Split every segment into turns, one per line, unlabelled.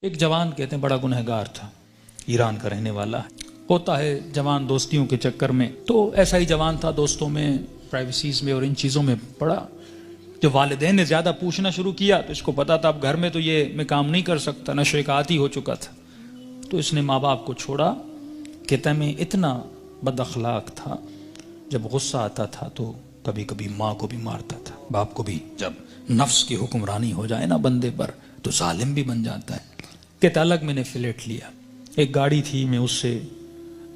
ایک جوان کہتے ہیں بڑا گنہگار تھا، ایران کا رہنے والا ہوتا ہے جوان دوستیوں کے چکر میں، تو ایسا ہی جوان تھا، دوستوں میں، پرائیویسیز میں اور ان چیزوں میں پڑا۔ جب والدین نے زیادہ پوچھنا شروع کیا تو اس کو پتا تھا اب گھر میں تو یہ میں کام نہیں کر سکتا، نشے کا عادی ہو چکا تھا، تو اس نے ماں باپ کو چھوڑا۔ کہتا ہے میں اتنا بد اخلاق تھا، جب غصہ آتا تھا تو کبھی کبھی ماں کو بھی مارتا تھا، باپ کو بھی۔ جب نفس کی حکمرانی ہو جائے نا بندے پر تو ظالم بھی بن جاتا ہے۔ کہتا الگ میں نے فلیٹ لیا، ایک گاڑی تھی، میں اس سے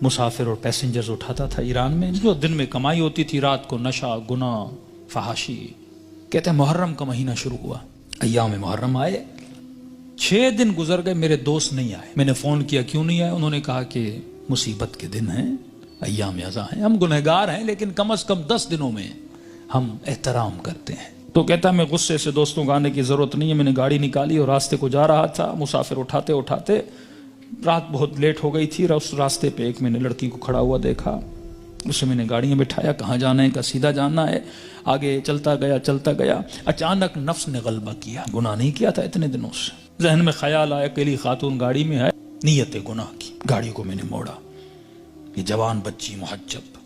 مسافر اور پیسنجرز اٹھاتا تھا ایران میں، جو دن میں کمائی ہوتی تھی، رات کو نشہ، گناہ، فحاشی۔ کہتے ہیں محرم کا مہینہ شروع ہوا، ایام محرم آئے، 6 دن گزر گئے، میرے دوست نہیں آئے۔ میں نے فون کیا کیوں نہیں آئے، انہوں نے کہا کہ مصیبت کے دن ہیں، ایام ازاں ہیں، ہم گنہگار ہیں لیکن کم از کم 10 دنوں میں ہم احترام کرتے ہیں۔ تو کہتا میں غصے سے دوستوں کو آنے کی ضرورت نہیں ہے، میں نے گاڑی نکالی اور راستے کو جا رہا تھا، مسافر اٹھاتے اٹھاتے رات بہت لیٹ ہو گئی تھی، اس راستے پہ ایک میں نے لڑکی کو کھڑا ہوا دیکھا، اسے میں نے گاڑی میں بٹھایا، کہاں جانا ہے، کہا سیدھا جانا ہے۔ آگے چلتا گیا، اچانک نفس نے غلبہ کیا، گناہ نہیں کیا تھا اتنے دنوں سے، ذہن میں خیال آیا اکیلی خاتون گاڑی میں ہے، نیت گناہ کی، گاڑی کو میں نے موڑا۔ یہ جوان بچی محجب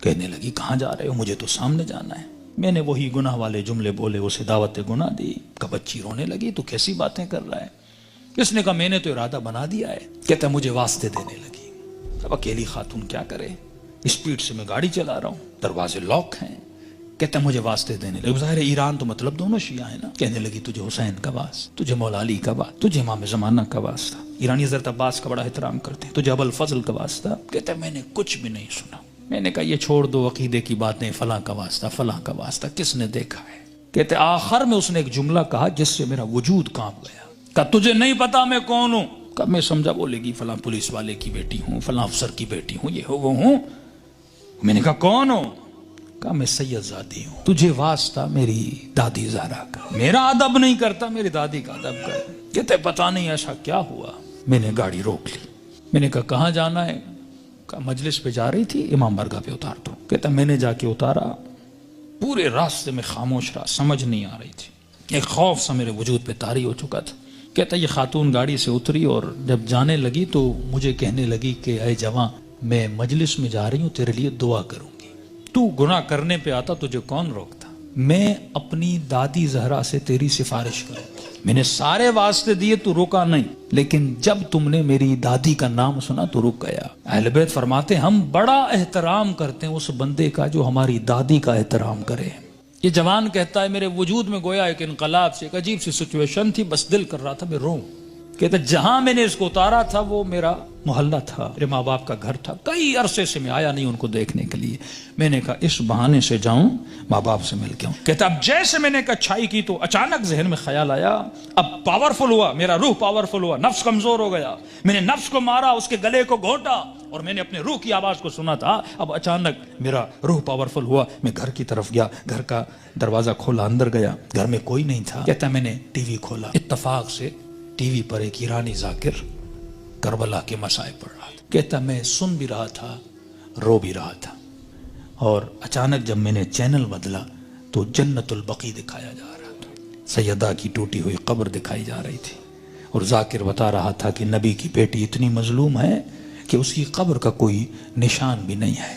کہنے لگی کہاں جا رہے ہو، مجھے تو سامنے جانا ہے۔ میں نے وہی گناہ والے جملے بولے، اسے دعوت گناہ دی۔ کہ بچی رونے لگی تو کیسی باتیں کر رہا ہے، اس نے کہا میں نے تو ارادہ بنا دیا ہے۔ کہتا مجھے واسطے دینے لگی، اب اکیلی خاتون کیا کرے، اسپیڈ سے میں گاڑی چلا رہا ہوں، دروازے لاک ہیں۔ کہتا مجھے واسطے دینے لگی، ظاہر ہے ایران تو مطلب دونوں شیعہ ہیں نا۔ کہنے لگی تجھے حسین کا واسطہ، تجھے مولا علی کا واسطہ، تجھے امام زمانہ کا واسطہ، ایرانی حضرت عباس کا بڑا احترام کرتے ہیں، تجھے ابو الفضل کا واسطہ۔ کہتا میں نے کچھ بھی نہیں سنا، میں نے کہا یہ چھوڑ دو عقیدے کی باتیں، فلاں کا واسطہ، فلاں کا واسطہ، کس نے دیکھا ہے۔ کہتے آخر میں اس نے ایک جملہ کہا جس سے میرا وجود کانپ گیا۔ کہا تجھے نہیں پتا میں کون ہوں؟ کہا میں سمجھا بولے گی فلاں پولیس والے کی بیٹی ہوں، فلاں افسر کی بیٹی ہوں، یہ ہو وہ ہوں۔ میں نے کہا کون ہوں؟ کہا میں سید زادی ہوں، تجھے واسطہ میری دادی زہرا کا، میرا ادب نہیں کرتا، میری دادی کا ادب کر۔ کہتے پتا نہیں ایسا کیا ہوا۔ میں نے گاڑی روک لی، میں نے کہا کہاں جانا ہے؟ کہا مجلس پہ جا رہی تھی، امام برگاہ پہ اتار دو۔ کہتا میں نے جا کے اتارا، پورے راستے میں خاموش رہا، سمجھ نہیں آ رہی تھی، ایک خوف سا میرے وجود پہ طاری ہو چکا تھا۔ کہتا یہ خاتون گاڑی سے اتری اور جب جانے لگی تو مجھے کہنے لگی کہ اے جواں میں مجلس میں جا رہی ہوں، تیرے لیے دعا کروں گی، تو گناہ کرنے پہ آتا تجھے کون روکتا، میں اپنی دادی زہرا سے تیری سفارش کروں گی۔ میں نے سارے واسطے دیے تو روکا نہیں، لیکن جب تم نے میری دادی کا نام سنا تو رک گیا۔ اہل بیت فرماتے ہم بڑا احترام کرتے ہیں اس بندے کا جو ہماری دادی کا احترام کرے۔ یہ جوان کہتا ہے میرے وجود میں گویا ایک انقلاب سے، ایک عجیب سی سچویشن تھی، بس دل کر رہا تھا میں روں۔ کہتا جہاں میں نے اس کو اتارا تھا وہ میرا محلہ تھا، میرے ماں باپ کا گھر تھا، کئی عرصے سے میں آیا نہیں ان کو دیکھنے کے لیے۔ میں نے کہا اس بہانے سے جاؤں، ماں باپ سے مل کے آؤں۔ کہتا اب جیسے میں نے کچھائی کی تو اچانک ذہن میں خیال آیا، اب پاورفل ہوا، میرا روح پاورفل ہوا، نفس کمزور ہو گیا، میں نے نفس کو مارا، اس کے گلے کو گھونٹا اور میں نے اپنے روح کی آواز کو سنا تھا۔ اب اچانک میرا روح پاورفل ہوا، میں گھر کی طرف گیا، گھر کا دروازہ کھولا، اندر گیا، گھر میں کوئی نہیں تھا۔ کہتا میں نے ٹی وی کھولا، اتفاق سے ٹی وی پر ایک ایرانی ذاکر کربلا کے مسائب پڑھ رہا تھا۔ کہتا میں سن بھی رہا تھا، رو بھی رہا تھا، اور اچانک جب میں نے چینل بدلا تو جنت البقیع دکھایا جا رہا تھا، سیدہ کی ٹوٹی ہوئی قبر دکھائی جا رہی تھی، اور ذاکر بتا رہا تھا کہ نبی کی بیٹی اتنی مظلوم ہے کہ اس کی قبر کا کوئی نشان بھی نہیں ہے،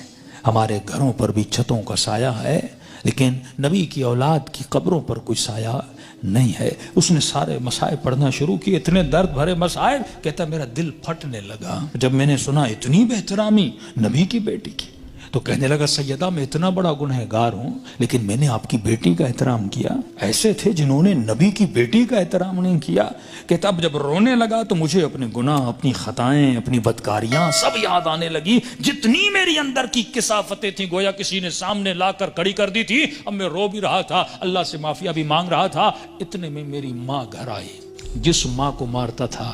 ہمارے گھروں پر بھی چھتوں کا سایہ ہے لیکن نبی کی اولاد کی قبروں پر کوئی سایہ نہیں ہے۔ اس نے سارے مسائب پڑھنا شروع کی، اتنے درد بھرے مسائب، کہتا میرا دل پھٹنے لگا جب میں نے سنا اتنی بہترامی نبی کی بیٹی کی۔ تو کہنے لگا سیدہ میں اتنا بڑا گنہگار ہوں لیکن میں نے آپ کی بیٹی کا احترام کیا، ایسے تھے جنہوں نے نبی کی بیٹی کا احترام نہیں کیا۔ کہتا اب جب رونے لگا تو مجھے اپنے گناہ، اپنی خطائیں، اپنی بدکاریاں سب یاد آنے لگی، جتنی میری اندر کی کثافتیں تھیں گویا کسی نے سامنے لا کر کھڑی کر دی تھی۔ اب میں رو بھی رہا تھا، اللہ سے معافی بھی مانگ رہا تھا، اتنے میں میری ماں گھر آئی، جس ماں کو مارتا تھا۔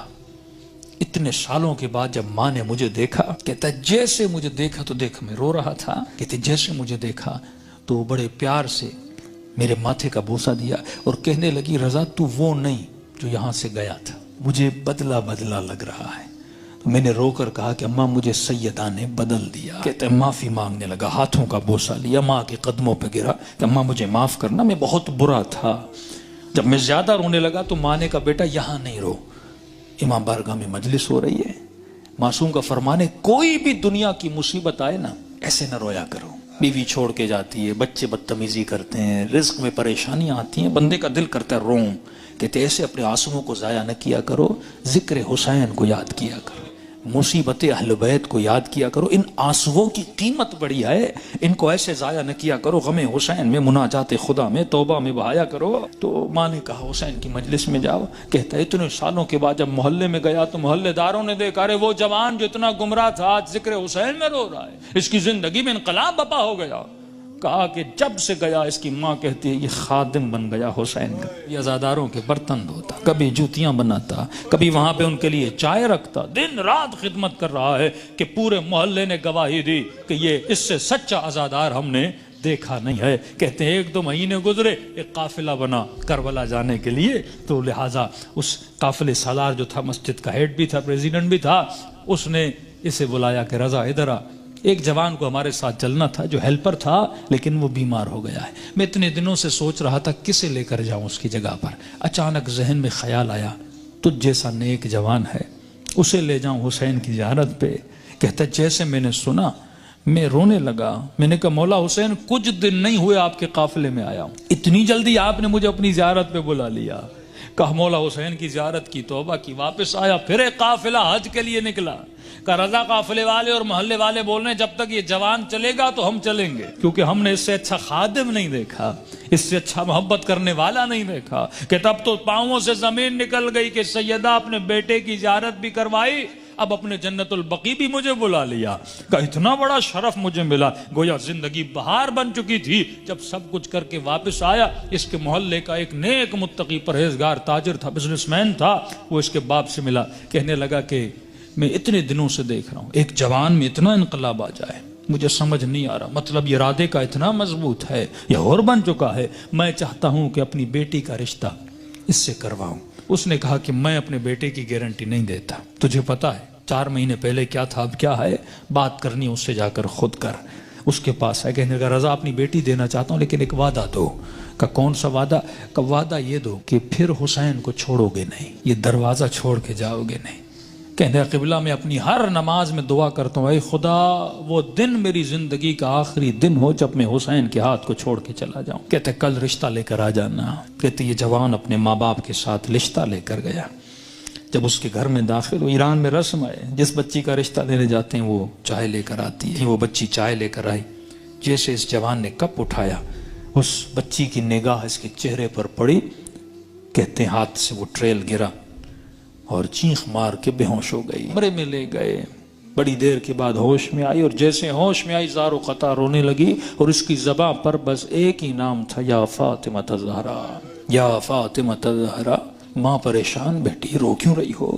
اتنے سالوں کے بعد جب ماں نے مجھے دیکھا، کہتا جیسے مجھے دیکھا تو دیکھ میں رو رہا تھا، کہتے جیسے مجھے دیکھا تو بڑے پیار سے میرے ماتھے کا بوسہ دیا اور کہنے لگی رضا تو وہ نہیں جو یہاں سے گیا تھا، مجھے بدلا بدلا لگ رہا ہے۔ تو میں نے رو کر کہا کہ اماں مجھے سیدہ نے بدل دیا۔ کہتے معافی مانگنے لگا، ہاتھوں کا بوسہ لیا، ماں کے قدموں پہ گرا کہ اماں مجھے معاف کرنا، میں بہت برا تھا۔ جب میں زیادہ رونے لگا تو ماں نے کہا بیٹا یہاں نہیں رو، امام بارگاہ میں مجلس ہو رہی ہے، معصوم کا فرمان ہے کوئی بھی دنیا کی مصیبت آئے نا ایسے نہ رویا کرو، بیوی چھوڑ کے جاتی ہے، بچے بدتمیزی کرتے ہیں، رزق میں پریشانیاں آتی ہیں، بندے کا دل کرتا ہے روم، کہتے ایسے اپنے آنسوؤں کو ضائع نہ کیا کرو، ذکر حسین کو یاد کیا کرو، مصیبت اہل بیت کو یاد کیا کرو، ان آنسوؤں کی قیمت بڑی ہے، ان کو ایسے ضائع نہ کیا کرو، غم حسین میں، مناجات خدا میں، توبہ میں بہایا کرو۔ تو ماں نے کہا حسین کی مجلس میں جاؤ، کہتا ہے اتنے سالوں کے بعد جب محلے میں گیا تو محلے داروں نے دیکھا ارے وہ جوان جو اتنا گمراہ تھا آج ذکر حسین میں رو رہا ہے، اس کی زندگی میں انقلاب بپا ہو گیا۔ کہا کہ جب سے گیا، اس کی ماں کہتی ہے یہ خادم بن گیا حسین کا، یہ عزاداروں کے برتن دھوتا، کبھی جوتیاں بناتا، کبھی وہاں پہ ان کے لیے چائے رکھتا، دن رات خدمت کر رہا ہے کہ پورے محلے نے گواہی دی کہ یہ اس سے سچا عزادار ہم نے دیکھا نہیں ہے۔ کہتے ہیں 1-2 مہینے گزرے، ایک قافلہ بنا کربلا جانے کے لیے، تو لہٰذا اس قافلے سالار جو تھا، مسجد کا ہیڈ بھی تھا، پریزیڈنٹ بھی تھا، اس نے اسے بلایا کہ رضا ادھر آ، ایک جوان کو ہمارے ساتھ چلنا تھا جو ہیلپر تھا لیکن وہ بیمار ہو گیا ہے، میں اتنے دنوں سے سوچ رہا تھا کسے لے کر جاؤں اس کی جگہ پر، اچانک ذہن میں خیال آیا تجھ جیسا نیک جوان ہے، اسے لے جاؤں حسین کی زیارت پہ۔ کہتا جیسے میں نے سنا میں رونے لگا، میں نے کہا مولا حسین کچھ دن نہیں ہوئے آپ کے قافلے میں آیا ہوں، اتنی جلدی آپ نے مجھے اپنی زیارت پہ بلا لیا۔ کہا مولا حسین کی زیارت کی، توبہ کی، واپس آیا، پھر ایک قافلہ حج کے لیے نکلا۔ کہ رضا قافلے والے اور محلے والے بول رہے ہیں جب تک یہ جوان چلے گا تو ہم چلیں گے، کیونکہ ہم نے اس سے اچھا خادم نہیں دیکھا، اس سے اچھا محبت کرنے والا نہیں دیکھا۔ کہ تب تو پاؤں سے زمین نکل گئی کہ سیدہ اپنے بیٹے کی زیارت بھی کروائی، اب اپنے جنت البقیع بھی مجھے بلا لیا۔ کہ اتنا بڑا شرف مجھے ملا، گویا زندگی بہار بن چکی تھی۔ جب سب کچھ کر کے واپس آیا، اس کے محلے کا ایک نیک متقی پرہیزگار تاجر تھا، بزنس مین تھا، وہ اس کے باپ سے ملا، کہنے لگا کہ میں اتنے دنوں سے دیکھ رہا ہوں ایک جوان میں اتنا انقلاب آ جائے، مجھے سمجھ نہیں آ رہا، مطلب یہ ارادے کا اتنا مضبوط ہے، یہ اور بن چکا ہے، میں چاہتا ہوں کہ اپنی بیٹی کا رشتہ اس سے کرواؤں۔ اس نے کہا کہ میں اپنے بیٹے کی گارنٹی نہیں دیتا، تجھے پتا ہے 4 مہینے پہلے کیا تھا اب کیا ہے، بات کرنی اس سے جا کر خود کر۔ اس کے پاس ہے، کہنے لگا رضا اپنی بیٹی دینا چاہتا ہوں لیکن ایک وعدہ دو۔ کہ کون سا وعدہ؟ کہ وعدہ یہ دو کہ پھر حسین کو چھوڑو گے نہیں، یہ دروازہ چھوڑ کے جاؤ گے نہیں۔ کہنے قبلہ میں اپنی ہر نماز میں دعا کرتا ہوں اے خدا وہ دن میری زندگی کا آخری دن ہو جب میں حسین کے ہاتھ کو چھوڑ کے چلا جاؤں۔ کہتے کل رشتہ لے کر آ جانا۔ کہتے یہ جوان اپنے ماں باپ کے ساتھ رشتہ لے کر گیا۔ جب اس کے گھر میں داخل ہو، ایران میں رسم ہے جس بچی کا رشتہ دینے جاتے ہیں وہ چائے لے کر آتی ہے، وہ بچی چائے لے کر آئی، جیسے اس جوان نے کپ اٹھایا اس بچی کی نگاہ اس کے چہرے پر پڑی، کہتے ہیں ہاتھ سے وہ ٹریل گرا اور چیخ مار کے بے ہوش ہو گئی، کمرے میں لے گئے، بڑی دیر کے بعد ہوش میں آئی، اور جیسے ہوش میں آئی زار و قطع رونے لگی، اور اس کی زباں پر بس ایک ہی نام تھا، یا فاطمہ الزہرا، یا فاطمہ الزہرا۔ ماں پریشان، بیٹی رو کیوں رہی ہو؟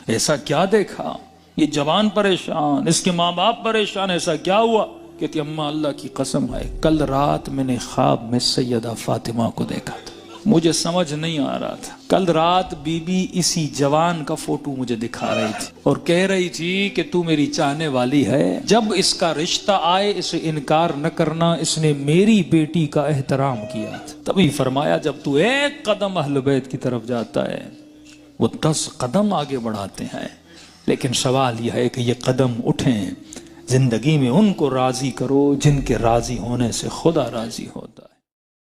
ایسا کیا دیکھا؟ یہ جوان پریشان، اس کے ماں باپ پریشان، ایسا کیا ہوا؟ کہتی اماں اللہ کی قسم ہے کل رات میں نے خواب میں سیدہ فاطمہ کو دیکھا تھا، مجھے سمجھ نہیں آ رہا تھا، کل رات بی بی اسی جوان کا فوٹو مجھے دکھا رہی تھی اور کہہ رہی تھی کہ تو میری چاہنے والی ہے، جب اس کا رشتہ آئے اسے انکار نہ کرنا، اس نے میری بیٹی کا احترام کیا تھا۔ تبھی فرمایا جب تو ایک قدم اہل بیت کی طرف جاتا ہے وہ 10 قدم آگے بڑھاتے ہیں، لیکن سوال یہ ہے کہ یہ قدم اٹھیں، زندگی میں ان کو راضی کرو جن کے راضی ہونے سے خدا راضی ہوتا ہے۔